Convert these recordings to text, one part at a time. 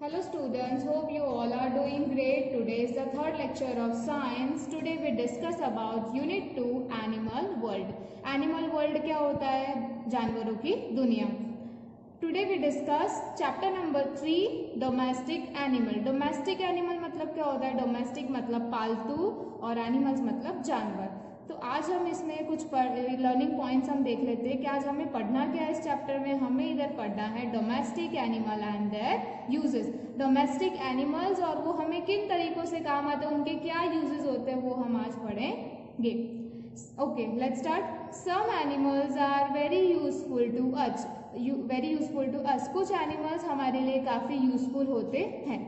Hello students, hope you all are doing great. Today is the third lecture of science. Today we discuss about unit 2 animal world. Animal world क्या होता है? जानवरों की दुनिया. Today we discuss chapter number 3 domestic animal. Domestic animal मतलब क्या होता है? Domestic मतलब पालतू और animals मतलब जानवर. तो आज हम इसमें कुछ लर्निंग पॉइंट्स हम देख लेते हैं कि आज हमें पढ़ना क्या है इस चैप्टर में. हमें इधर पढ़ना है domestic animal and there uses. Domestic animals और वो हमें किन तरीकों से काम आते हैं, उनके क्या यूजेस होते हैं, वो हम आज पढ़ेंगे. Okay, let's start. Some animals are very useful to us. कुछ एनिमल्स हमारे लिए काफी यूजफुल होते हैं.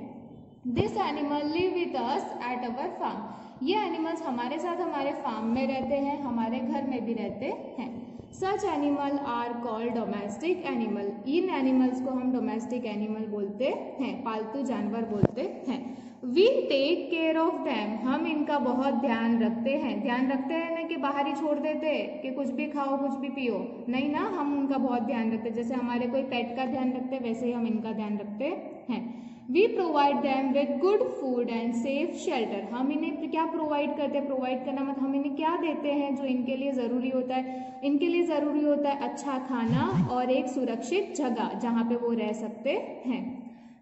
This animal live with us at our farm. ये एनिमल्स हमारे साथ हमारे फार्म में रहते हैं, हमारे घर में भी रहते हैं. Such animal are called domestic animal. इन एनिमल्स को हम डोमेस्टिक एनिमल बोलते हैं, पालतू जानवर बोलते हैं. We take care of them. हम इनका बहुत ध्यान रखते हैं. ध्यान रखते हैं ना कि बाहर ही छोड़ देते कि कुछ भी खाओ कुछ भी पियो, नहीं ना, हम उनका बहुत ध्यान रखते हैं. जैसे हमारे कोई पेट का ध्यान रखते हैं वैसे ही हम इनका ध्यान रखते हैं. We provide them with good food and safe shelter. हम इन्हें क्या प्रोवाइड करते हैं? प्रोवाइड करना मतलब हम इन्हें क्या देते हैं जो इनके लिए ज़रूरी होता है. इनके लिए ज़रूरी होता है अच्छा खाना और एक सुरक्षित जगह जहाँ पे वो रह सकते हैं.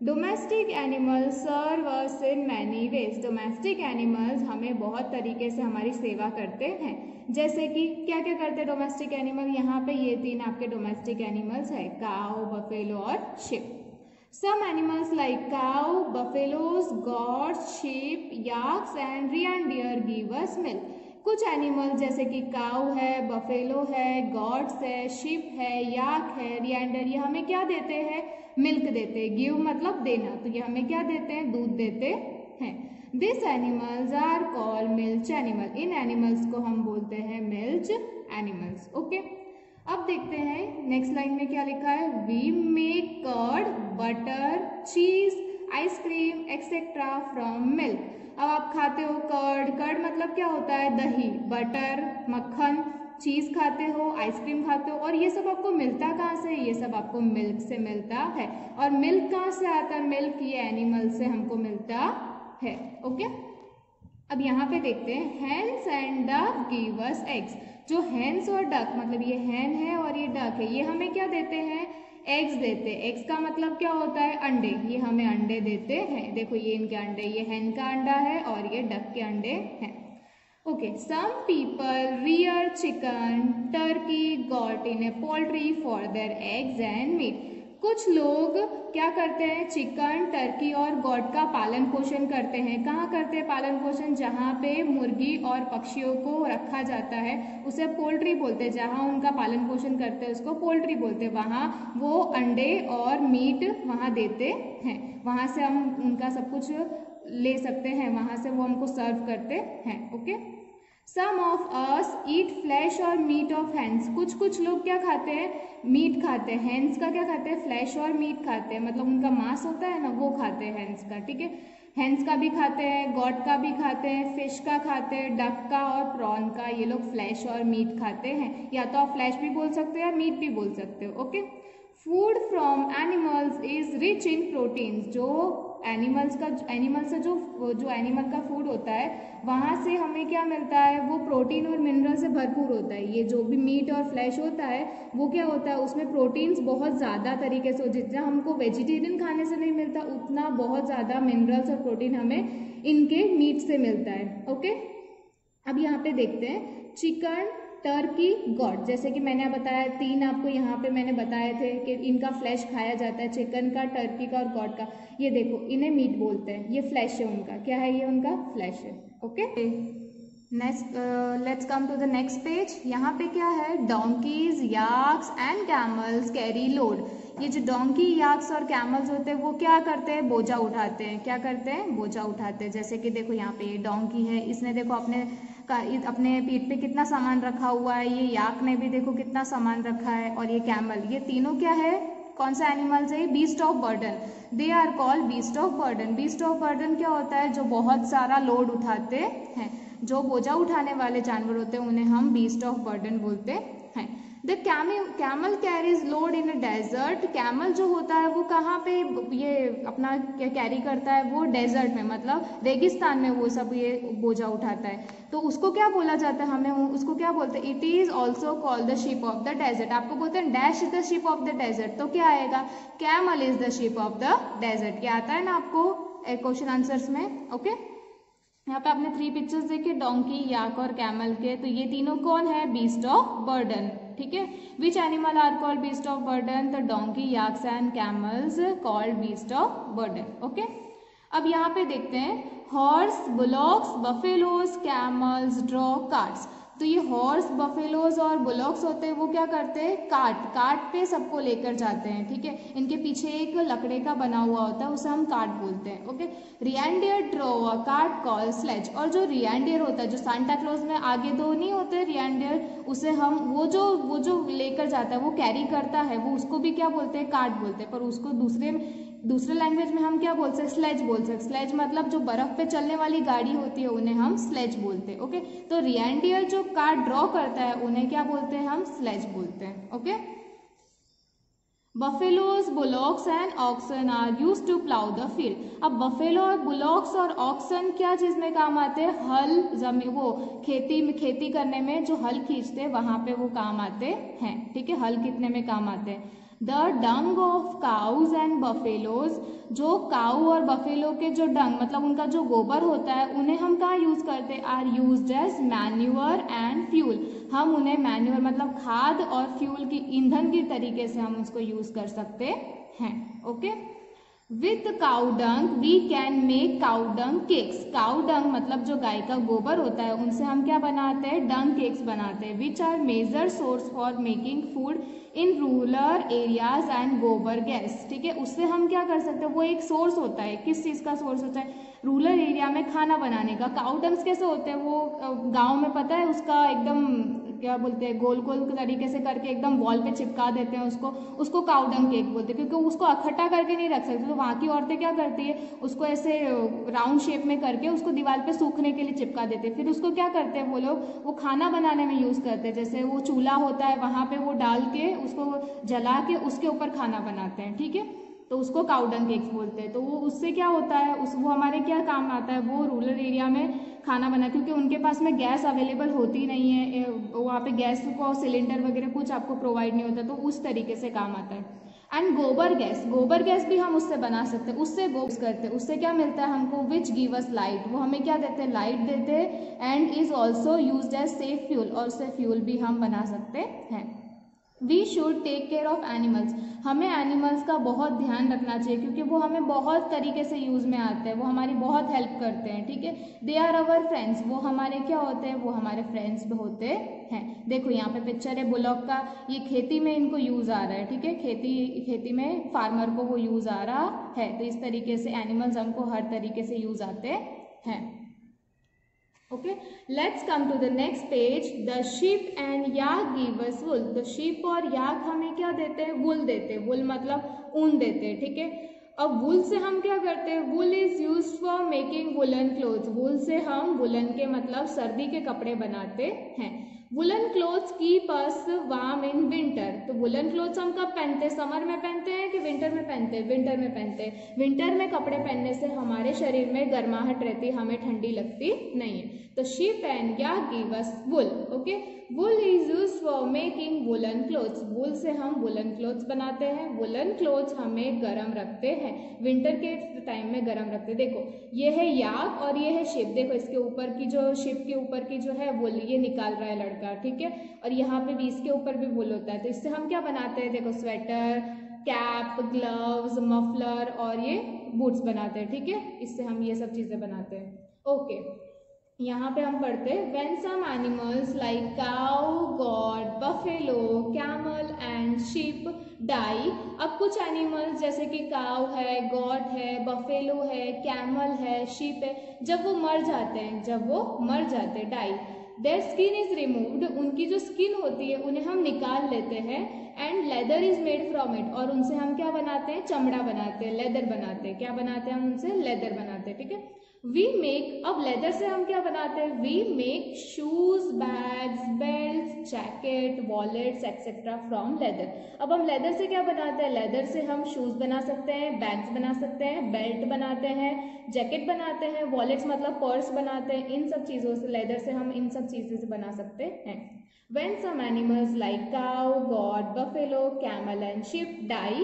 Domestic animals serve us in many ways. Domestic animals हमें बहुत तरीके से हमारी सेवा करते हैं. जैसे कि क्या क्या करते हैं डोमेस्टिक एनिमल. यहाँ पे ये 3 आपके डोमेस्टिक एनिमल्स है, काऊ, बफेलो और ship. Some animals like cow, buffaloes, goats, sheep, yaks and reindeer give us milk. कुछ एनिमल जैसे कि काऊ है, बफेलो है, गॉड्स है, शिप है, याक है, रिएंडर, ये हमें क्या देते हैं? मिल्क देते हैं. गिव मतलब देना, तो ये हमें क्या देते हैं? दूध देते हैं. This animals are called milch animal. इन एनिमल्स को हम बोलते हैं मिल्च एनिमल्स. ओके, अब देखते हैं नेक्स्ट लाइन में क्या लिखा है. वी मेक कर्ड, बटर, चीज, आइसक्रीम एक्सेट्रा फ्रॉम मिल्क. अब आप खाते हो कर्ड. कर्ड मतलब क्या होता है? दही. बटर मक्खन, चीज खाते हो, आइसक्रीम खाते हो, और ये सब आपको मिलता कहाँ से? ये सब आपको मिल्क से मिलता है. और मिल्क कहाँ से आता है? मिल्क ये एनिमल से हमको मिलता है. ओके, अब यहाँ पे देखते हैं. Hens and duck give us eggs. जो हेन्स और डक मतलब ये हैन है और ये डक है, ये हमें क्या देते हैं? एग्स देते हैं. एग्स का मतलब क्या होता है? अंडे. ये हमें अंडे देते हैं. देखो ये इनके अंडे, ये हैन का अंडा है और ये डक के अंडे हैं. Okay, some people rear chicken, turkey, goat in a poultry for their eggs and meat. कुछ लोग क्या करते हैं? चिकन, टर्की और गॉट का पालन पोषण करते हैं. कहाँ करते हैं पालन पोषण? जहाँ पे मुर्गी और पक्षियों को रखा जाता है उसे पोल्ट्री बोलते हैं. जहाँ उनका पालन पोषण करते हैं उसको पोल्ट्री बोलते हैं. वहाँ वो अंडे और मीट वहाँ देते हैं. वहाँ से हम उनका सब कुछ ले सकते हैं, वहाँ से वो हमको सर्व करते हैं. Okay, some of us eat flesh और मीट ऑफ हैंस. कुछ लोग क्या खाते हैं? मीट खाते हैं. हैंस का क्या खाते हैं? फ्लैश और मीट खाते हैं, मतलब उनका मांस होता है ना, वो खाते हैं हैंस का. ठीक है, हैंस का भी खाते हैं, गॉट का भी खाते हैं, फिश का खाते हैं, डक का और प्रॉन का. ये लोग फ्लैश और मीट खाते हैं. या तो आप फ्लैश भी बोल सकते हो या मीट भी बोल सकते हो. Okay, food from animals is rich in proteins. जो एनिमल से जो एनिमल का फूड होता है वहाँ से हमें क्या मिलता है? वो प्रोटीन और मिनरल से भरपूर होता है. ये जो भी मीट और फ्लैश होता है वो क्या होता है? उसमें प्रोटीन्स बहुत ज़्यादा तरीके से, जितना हमको वेजिटेरियन खाने से नहीं मिलता उतना बहुत ज़्यादा मिनरल्स और प्रोटीन हमें इनके मीट से मिलता है. ओके, अब यहाँ पे देखते हैं चिकन, टर्की, गॉट. जैसे कि मैंने बताया 3 आपको यहाँ पे मैंने बताए थे कि इनका फ्लैश खाया जाता है, चिकन का, टर्की का और गॉट का. ये देखो इन्हें मीट बोलते हैं. ये फ्लैश है उनका. क्या है? ये उनका फ्लैश है. Okay, next let's come to the next page. यहाँ पे क्या है? Donkeys, yaks and camels carry load. ये जो डोंकी, याक्स और कैमल्स होते हैं वो क्या करते हैं? बोझा उठाते हैं. क्या करते हैं? बोझा उठाते हैं. जैसे कि देखो यहाँ पे ये डोंकी है, इसने देखो अपने पीठ पे कितना सामान रखा हुआ है. ये याक ने भी देखो कितना सामान रखा है. और ये कैमल, ये तीनों क्या है? कौन सा एनिमल्स है? Beast of burden. They are called beast of burden. Beast of burden क्या होता है? जो बहुत सारा लोड उठाते हैं. जो बोझा उठाने वाले जानवर होते हैं उन्हें हम बीस्ट ऑफ बर्डन बोलते हैं. The camel carries load in a desert. Camel जो होता है वो कहाँ पे ये अपना कैरी करता है, वो डेजर्ट में, मतलब रेगिस्तान में वो सब ये बोझा उठाता है। तो उसको क्या बोला जाता है, हमें उसको क्या बोलते हैं, it is also called the ship of the desert. आपको बोलते हैं dash is the ship of the desert, तो क्या आएगा, camel is the ship of the desert. क्या आता है ना आपको क्वेश्चन आंसर्स में। ओके, यहाँ पे आपने 3 पिक्चर्स देखे, डोंकी, याक और कैमल के। तो ये तीनों कौन है, बीस्ट ऑफ बर्डन। ठीक है, which animal are called beast of burden, the donkey, yaks and camels called beast of burden. Okay, अब यहाँ पे देखते हैं, horse, bullocks, buffaloes, camels draw carts. तो ये हॉर्स, बफेलोज और बुलॉक्स होते हैं, वो क्या करते हैं, कार्ट पे सबको लेकर जाते हैं। ठीक है, इनके पीछे एक लकड़े का बना हुआ होता है, उसे हम कार्ट बोलते हैं। Okay, reindeer draw a cart called sledge. और जो रियनडियर होता है, जो सांता क्लॉज में आगे 2 नहीं होते रियनडियर, उसे हम वो जो लेकर जाता है, वो कैरी करता है, वो उसको भी क्या बोलते हैं, कार्ट बोलते हैं। पर उसको दूसरे लैंग्वेज में हम क्या बोल सकते हैं, स्लेज बोल सकते हैं। स्लेज मतलब जो बर्फ पे चलने वाली गाड़ी होती है, उन्हें हम स्लेज बोलते हैं। ओके, तो रियनडियर जो कार्ट ड्रॉ करता है, उन्हें क्या बोलते हैं, हम स्लेज बोलते हैं। Okay, buffaloes, bullocks and oxen are used to plough the field. अब बफेलो, बुलॉक्स और ऑक्सन क्या चीज में काम आते हैं, हल, जमीन, वो खेती करने में जो हल खींचते हैं, वहां पे वो काम आते हैं। ठीक है, हल कितने में काम आते हैं। The Dang of cows and buffaloes, जो काऊ और बफेलो के जो डंग मतलब उनका जो गोबर होता है, उन्हें हम कहाँ यूज करते हैं, are used as manure and fuel. हम उन्हें मैन्यूअर मतलब खाद और फ्यूल की ईंधन की तरीके से हम उसको यूज कर सकते हैं। Okay, with cow dung we can make cow dung cakes. Cow dung मतलब जो गाय का गोबर होता है, उनसे हम क्या बनाते हैं, डंग केक्स बनाते हैं, which are major source for making food in rural areas and gobar gas. ठीक है, उससे हम क्या कर सकते हैं, वो एक सोर्स होता है, किस चीज का सोर्स होता है, रूरल एरिया में खाना बनाने का। काउ डंग्स कैसे होते हैं, वो गांव में पता है उसका एकदम क्या बोलते हैं, गोल गोल तरीके से करके एकदम वॉल पे चिपका देते हैं उसको काउ डंग केक बोलते हैं, क्योंकि उसको इकट्ठा करके नहीं रख सकते। तो वहाँ की औरतें क्या करती है, उसको ऐसे राउंड शेप में करके उसको दीवार पे सूखने के लिए चिपका देते हैं। फिर उसको क्या करते हैं वो लोग, वो खाना बनाने में यूज करते हैं। जैसे वो चूल्हा होता है, वहां पे वो डाल के उसको जला के उसके ऊपर खाना बनाते हैं। ठीक है, तो उसको काउ डंग केक्स बोलते हैं। तो वो उससे क्या होता है, वो हमारे क्या काम आता है, वो रूरल एरिया में खाना बना, क्योंकि उनके पास में गैस अवेलेबल होती नहीं है, वहाँ पे गैस को सिलेंडर वगैरह कुछ आपको प्रोवाइड नहीं होता, तो उस तरीके से काम आता है। एंड गोबर गैस भी हम उससे बना सकते हैं, उससे गोबर करते हैं, उससे क्या मिलता है हमको, विच गिव अस लाइट। वो हमें क्या देते हैं, लाइट देते हैं। And is also used as safe fuel, और उससे फ्यूल भी हम बना सकते हैं। We should take care of animals. हमें एनिमल्स का बहुत ध्यान रखना चाहिए, क्योंकि वो हमें बहुत तरीके से यूज में आते हैं, वो हमारी बहुत हेल्प करते हैं। ठीक है, दे आर अवर फ्रेंड्स, वो हमारे क्या होते हैं, वो हमारे फ्रेंड्स होते हैं। देखो यहाँ पे पिक्चर है बुलॉक का, ये खेती में इनको यूज आ रहा है। ठीक है, खेती में फार्मर को वो यूज आ रहा है। तो इस तरीके से एनिमल्स हमको हर तरीके से यूज आते हैं। Okay, let's come to the next page. The sheep and yak give us wool. The sheep और याक हमें क्या देते हैं, वुल देते हैं। वुल मतलब ऊन देते हैं। ठीक है, अब वुल से हम क्या करते हैं, wool is used for making woollen clothes. Wool से हम वुलन के मतलब सर्दी के कपड़े बनाते हैं। Woollen clothes keep us warm in winter. तो वुलन क्लोथ्स हम कब पहनते हैं, समर में पहनते हैं कि विंटर में पहनते हैं, विंटर में पहनते हैं। विंटर में कपड़े पहनने से हमारे शरीर में गर्माहट रहती है, हमें ठंडी लगती नहीं है। तो sheep and yak give us wool. Okay, wool is used for making woollen clothes. Wool से हम वुलन क्लोथ्स बनाते हैं। वुलन क्लोथ्स हमें गर्म रखते हैं, विंटर के टाइम में गर्म रखते हैं। देखो ये है याक और ये है शिप। देखो इसके ऊपर की जो शिप के ऊपर की जो है वुल, ये निकाल रहा है लड़का। ठीक है, और यहाँ पे भी इसके ऊपर भी वुल होता है। तो इससे हम क्या बनाते हैं, देखो स्वेटर, कैप, ग्लव्स, मफलर और ये बूट्स बनाते हैं। ठीक है, इससे हम ये सब चीजें बनाते हैं। ओके, यहाँ पे हम पढ़ते हैं when some animals like cow, goat, buffalo, camel and sheep die. अब कुछ एनिमल्स जैसे कि काउ है, गॉट है, बफेलो है, कैमल है, शीप है, जब वो मर जाते हैं, die, their skin is removed. उनकी जो स्किन होती है उन्हें हम निकाल लेते हैं। And leather is made from it. और उनसे हम क्या बनाते हैं, चमड़ा बनाते हैं, लेदर बनाते हैं। क्या बनाते हैं हम उनसे, लेदर बनाते हैं। ठीक है, वी मेक, अब लेदर से हम क्या बनाते हैं, we make shoes, bags, belt, jacket, wallets etcetera from leather. अब हम लेदर से क्या बनाते हैं, लेदर से हम शूज बना सकते हैं, बैग्स बना सकते हैं, बेल्ट बनाते हैं, जैकेट बनाते हैं, वॉलेट्स मतलब पर्स बनाते हैं, इन सब चीजों से, लेदर से हम इन सब चीजों से बना सकते हैं। When some animals like cow, goat, buffalo, camel and sheep die,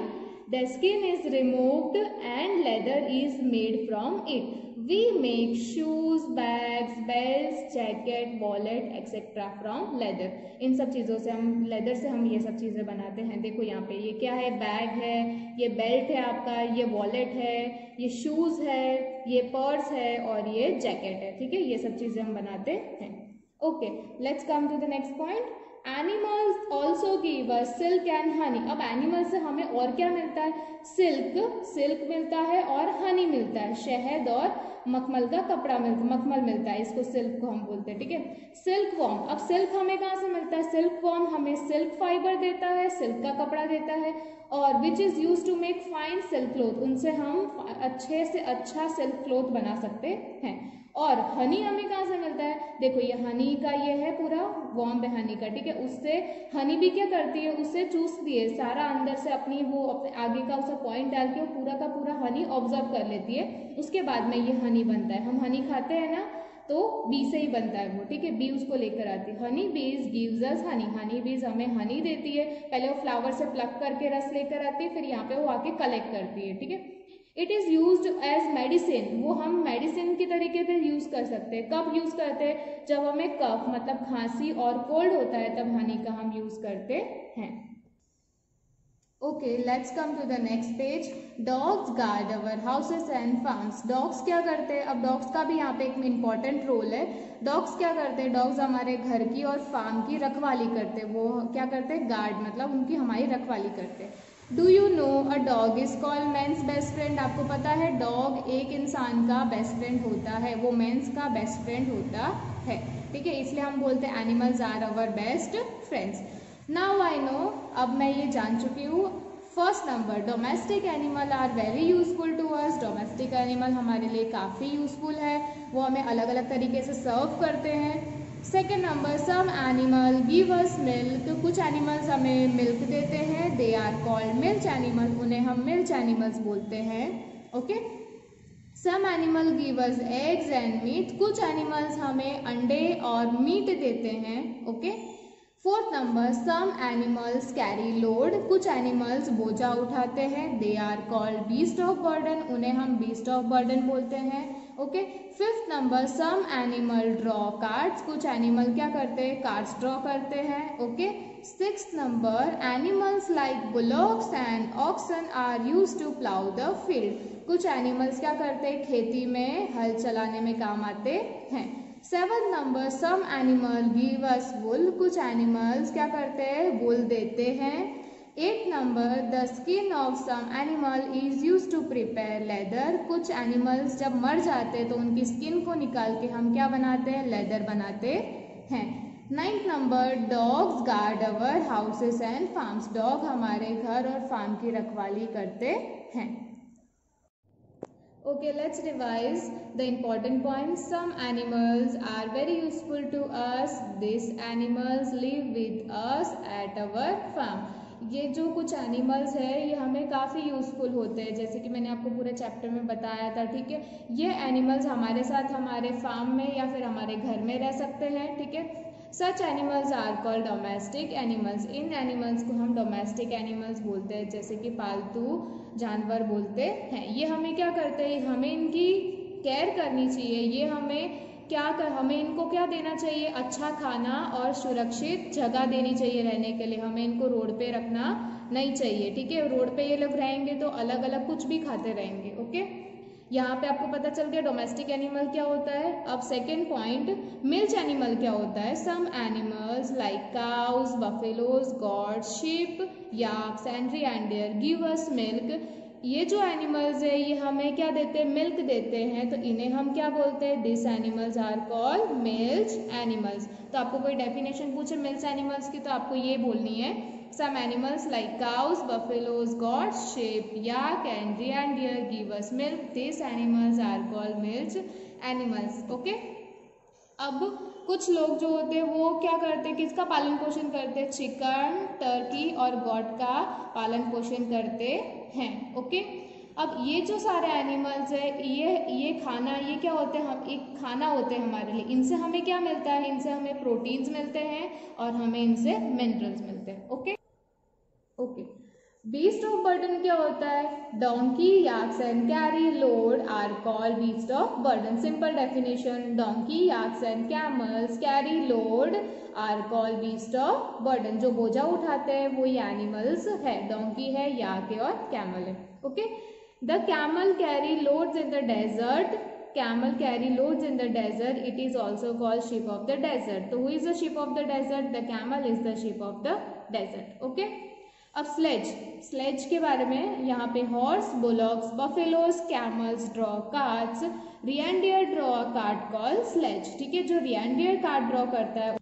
their skin is removed and leather is made from it. We make shoes, bags, belts, jacket, wallet etc. from leather. इन सब चीज़ों से हम, leather से हम ये सब चीज़ें बनाते हैं। देखो यहाँ पे ये क्या है, बैग है, ये बेल्ट है आपका, ये वॉलेट है, ये शूज़ है, ये पर्स है और ये जैकेट है। ठीक है, ये सब चीज़ें हम बनाते हैं। Okay, let's come to the next point. Animals also give us silk and honey. अब एनिमल से हमें और क्या मिलता है, सिल्क मिलता है और हनी मिलता है, शहद और मखमल का कपड़ा मखमल मिलता है, इसको सिल्क को हम बोलते हैं। ठीक है, सिल्क वॉर्म। अब सिल्क हमें कहाँ से मिलता है, सिल्क वॉर्म हमें सिल्क फाइबर देता है, सिल्क का कपड़ा देता है, और which is use to make fine silk cloth, उनसे हम अच्छे से अच्छा सिल्क क्लोथ बना सकते हैं। और हनी हमें कहाँ से मिलता है, देखो ये हनी का ये है पूरा वॉर्म है हनी का। ठीक है, उससे हनी भी क्या करती है, उससे चूसती है सारा अंदर से अपनी, वो अपने आगे का उसका पॉइंट डाल के वो पूरा का पूरा हनी ऑब्जर्व कर लेती है, उसके बाद में ये हनी बनता है। हम हनी खाते हैं ना, तो बी से ही बनता है वो। ठीक है, बी उसको लेकर आती है, हनी बीज गिव्स अस हनी, हनी बीज हमें हनी देती है। पहले वो फ्लावर से प्लक करके रस लेकर आती है, फिर यहाँ पे वो आके कलेक्ट करती है। ठीक है, it is use as medicine, वो हम मेडिसिन की तरीके से यूज कर सकते हैं। कब यूज करते हैं, जब हमें कफ मतलब खांसी और कोल्ड होता है, तब हनी का हम यूज करते हैं। Okay, let's come to the next page. Dogs guard our houses and farms. Dogs क्या करते हैं, अब डॉग्स का भी यहाँ पे एक इम्पॉर्टेंट रोल है। डॉग्स क्या करते हैं, डॉग्स हमारे घर की और फार्म की रखवाली करते हैं। वो क्या करते हैं, गार्ड मतलब उनकी हमारी रखवाली करते हैं। Do you know a dog is called man's best friend. आपको पता है डॉग एक इंसान का बेस्ट फ्रेंड होता है, वो मेंस का बेस्ट फ्रेंड होता है। ठीक है, इसलिए हम बोलते हैं animals are our best friends. Now I know, अब मैं ये जान चुकी हूँ। First number, domestic animal are very useful to us. Domestic animal हमारे लिए काफ़ी यूजफुल है, वो हमें अलग अलग तरीके से सर्व करते हैं। Second number, some animal give us milk. कुछ एनिमल्स हमें मिल्क देते हैं, they are called milch animal, उन्हें हम मिल्च एनिमल्स बोलते हैं। Okay, some animal give us eggs and meat. कुछ एनिमल्स हमें अंडे और मीट देते हैं। Okay, fourth number, some animals carry load. कुछ एनिमल्स बोझा उठाते हैं, they are called beast of burden, उन्हें हम बीस्ट ऑफ बर्डन बोलते हैं। Okay, fifth number, some animal draw cards. कुछ एनिमल क्या करते हैं, कार्ड्स ड्रॉ करते हैं। Okay, sixth number, animals like bullocks and oxen are used to plough the field. कुछ एनिमल्स क्या करते हैं, खेती में हल चलाने में काम आते हैं। Seventh number, some animal give us wool. कुछ एनिमल्स क्या करते हैं, वुल देते हैं। Eight number, the skin of some animal is use to prepare leather. कुछ एनिमल्स जब मर जाते हैं तो उनकी स्किन को निकाल के हम क्या बनाते हैं, लेदर बनाते हैं। Ninth number, dogs guard our houses and farms. Dog हमारे घर और फार्म की रखवाली करते हैं। Okay, let's revise the important points. Some animals are very useful to us. These animals live with us at our farm. ये जो कुछ एनिमल्स है ये हमें काफ़ी यूज़फुल होते हैं, जैसे कि मैंने आपको पूरे चैप्टर में बताया था। ठीक है, ये एनिमल्स हमारे साथ हमारे फार्म में या फिर हमारे घर में रह सकते हैं। ठीक है, such animals are called domestic animals. इन एनिमल्स को हम डोमेस्टिक एनिमल्स बोलते हैं, जैसे कि पालतू जानवर बोलते हैं। ये हमें क्या करते हैं, हमें इनकी केयर करनी चाहिए। ये हमें हमें इनको क्या देना चाहिए, अच्छा खाना और सुरक्षित जगह देनी चाहिए रहने के लिए। हमें इनको रोड पे रखना नहीं चाहिए। ठीक है, रोड पे ये लोग रहेंगे तो अलग अलग कुछ भी खाते रहेंगे। ओके, यहाँ पे आपको पता चल गया डोमेस्टिक एनिमल क्या होता है। अब सेकेंड पॉइंट, मिल्च एनिमल क्या होता है। Some animals like cows, buffaloes, goats, sheep, yaks and reindeer give us milk. ये जो एनिमल्स है ये हमें क्या देते हैं, मिल्क देते हैं, तो इन्हें हम क्या बोलते हैं, this animals are called milch animals. तो आपको कोई डेफिनेशन पूछे मिल्च एनिमल्स की तो आपको ये बोलनी है, Some animals like cows, buffaloes, goats, sheep, yak and reindeer give us milk. These animals are called milk animals. Okay. अब कुछ लोग जो होते हैं वो क्या करते हैं, किसका पालन पोषण करते हैं, चिकन, टर्की और गॉट का पालन पोषण करते हैं. ओके. अब ये जो सारे एनिमल्स है ये खाना, ये क्या होते हैं, हम एक खाना होते हैं हमारे लिए. इनसे हमें क्या मिलता है, इनसे हमें प्रोटीन्स मिलते हैं और हमें इनसे मिनरल्स मिलते हैं. Okay. Okay. Beast of burden क्या होता है, donkey, yaks and carry load are called beast of burden. Simple definition, donkey, yaks and camels carry load are called beast of burden. जो बोझा उठाते हैं वो ये एनिमल्स है, डोंकी है, याक है और कैमल है. Okay. The camel carry loads in the desert. Camel carry loads in the desert. It is also called sheep of the desert. So who is the sheep of the desert? The camel is the sheep of the desert. Okay. अब sledge के बारे में यहाँ पे horse, bullocks, buffaloes, camels draw carts. Reindeer draw cart call sledge. ठीक है. जो reindeer cart draw करता है,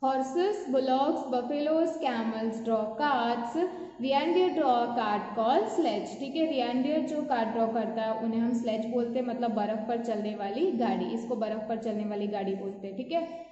horses, bullocks, buffaloes, camels draw carts. Reindeer draw cart call sledge. ठीक है. रिएंडियर जो कार्ट ड्रॉ करता है उन्हें हम स्लेज बोलते हैं, मतलब बर्फ पर चलने वाली गाड़ी. इसको बर्फ पर चलने वाली गाड़ी बोलते हैं. ठीक है.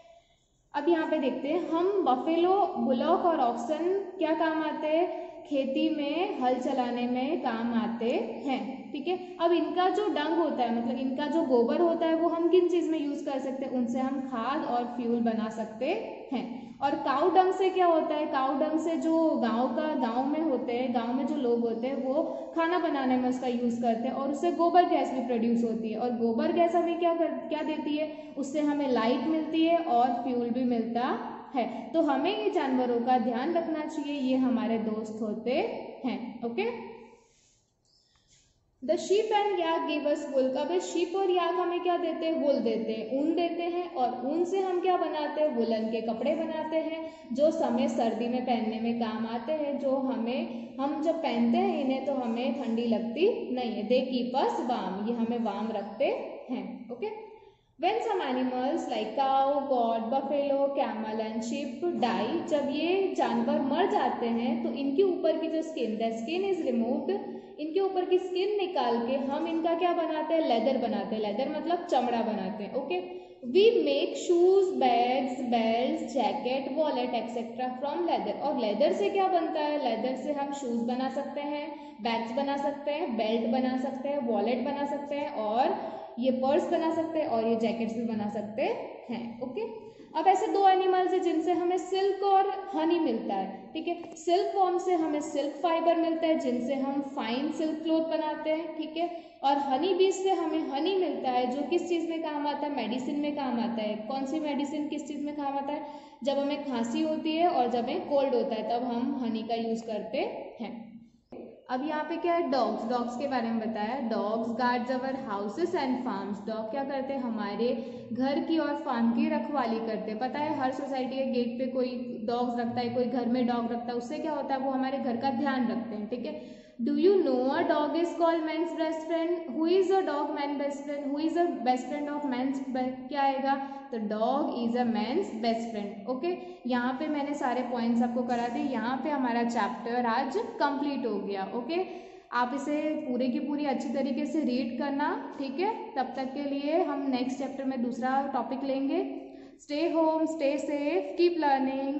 अब यहाँ पे देखते हैं हम, बफेलो, बुलॉक और ऑक्सन क्या काम आते हैं, खेती में हल चलाने में काम आते हैं. ठीक है. अब इनका जो डंग होता है, मतलब इनका जो गोबर होता है, वो हम किन चीज में यूज कर सकते हैं, उनसे हम खाद और फ्यूल बना सकते हैं. और काऊ डंग से क्या होता है, काऊ डंग से जो गांव में होते हैं, गांव में जो लोग होते हैं वो खाना बनाने में उसका यूज करते हैं और उससे गोबर गैस भी प्रोड्यूस होती है. और गोबर गैस हमें क्या देती है, उससे हमें लाइट मिलती है और फ्यूल भी मिलता है. तो हमें ये जानवरों का ध्यान रखना चाहिए, ये हमारे दोस्त होते हैं. Okay. The sheep and yak give us wool. कब शीप और याक हमें क्या देते हैं, वुल देते हैं, ऊन देते हैं. और ऊन से हम क्या बनाते हैं, वुलन के कपड़े बनाते हैं जो हमें सर्दी में पहनने में काम आते हैं. जो हम जब पहनते हैं इन्हें तो हमें ठंडी लगती नहीं है. They keep us warm. ये हमें वार्म रखते हैं. Okay. When some animals like cow, goat, buffalo, camel and sheep die, जब ये जानवर मर जाते हैं तो इनके ऊपर की जो skin, the skin is removed. इनके ऊपर की स्किन निकाल के हम इनका क्या बनाते हैं, लेदर बनाते हैं. लेदर मतलब चमड़ा बनाते हैं. Okay. We make shoes, bags, belt, jacket, wallet etcetera from leather. और लेदर से क्या बनता है, लेदर से हम शूज बना सकते हैं, बैग्स बना सकते हैं, बेल्ट बना सकते हैं, वॉलेट बना सकते हैं और ये पर्स बना सकते हैं और ये जैकेट्स भी बना सकते हैं. ओके. अब ऐसे दो एनिमल्स हैं जिनसे हमें सिल्क और हनी मिलता है. ठीक है. सिल्क वॉर्म से हमें सिल्क फाइबर मिलता है जिनसे हम फाइन सिल्क क्लॉथ बनाते हैं. ठीक है. और हनी बीज से हमें हनी मिलता है जो किस चीज़ में काम आता है, मेडिसिन में काम आता है. कौन सी मेडिसिन किस चीज़ में काम आता है, जब हमें खांसी होती है और जब हमें कोल्ड होता है तब हम हनी का यूज़ करते हैं. अब यहाँ पे क्या है, डॉग्स के बारे में बताया. Dogs guards our houses and farms. Dog क्या करते हैं, हमारे घर की और फार्म की रखवाली करते हैं. पता है हर सोसाइटी के गेट पे कोई डॉग्स रखता है, कोई घर में डॉग रखता है. उससे क्या होता है, वो हमारे घर का ध्यान रखते हैं. ठीक है. Do you know a dog is called man's best friend. Who is a dog man best friend. Who is a best friend of man's, क्या आएगा, तो dog is a man's best friend. Okay. यहाँ पे मैंने सारे points आपको करा दिए. यहाँ पे हमारा चैप्टर आज कंप्लीट हो गया. ओके. आप इसे पूरे की पूरी अच्छी तरीके से रीड करना. ठीक है. तब तक के लिए हम नेक्स्ट चैप्टर में दूसरा टॉपिक लेंगे. Stay home, stay safe, keep learning.